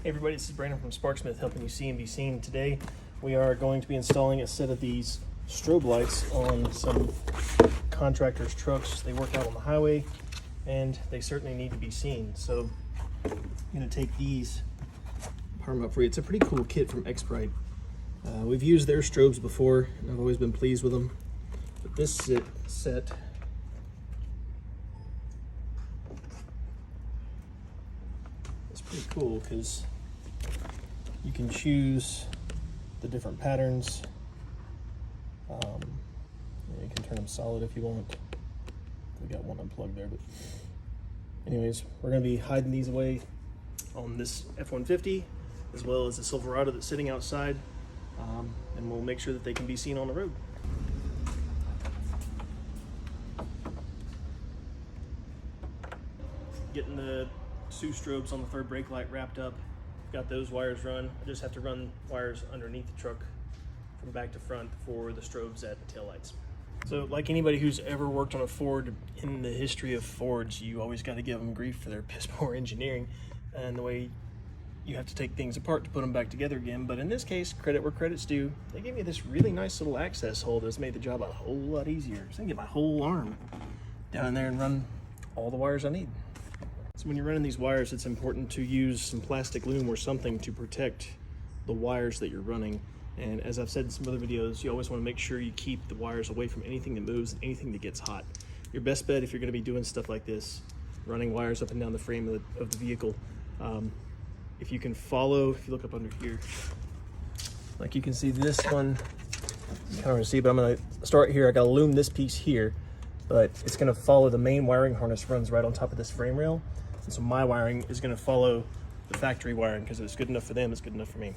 Hey everybody, this is Brandon from Sparksmith helping you see and be seen. Today we are going to be installing a set of these strobe lights on some contractors' trucks. They work out on the highway and they certainly need to be seen. So I'm going to take these, power them up for you. It's a pretty cool kit from X-Brite. We've used their strobes before and I've always been pleased with them. But this set is pretty cool because you can choose the different patterns. You can turn them solid if you want. We got one unplugged there, but anyways, we're going to be hiding these away on this F-150 as well as the Silverado that's sitting outside, and we'll make sure that they can be seen on the road. Getting the two strobes on the third brake light wrapped up. Got those wires run. I just have to run wires underneath the truck from back to front for the strobes at the taillights. So like anybody who's ever worked on a Ford in the history of Fords, you always got to give them grief for their piss poor engineering and the way you have to take things apart to put them back together again. But in this case, credit where credit's due. They gave me this really nice little access hole that's made the job a whole lot easier. So I can get my whole arm down in there and run all the wires I need. So when you're running these wires, it's important to use some plastic loom or something to protect the wires that you're running. And as I've said in some other videos, you always want to make sure you keep the wires away from anything that moves and anything that gets hot. Your best bet if you're going to be doing stuff like this, running wires up and down the frame of the vehicle, if you can follow, if you look up under here, like you can see this one, you can't really see, but I'm going to start here. I got to loom this piece here, but it's going to follow the main wiring harness runs right on top of this frame rail. And so my wiring is going to follow the factory wiring because if it's good enough for them, it's good enough for me.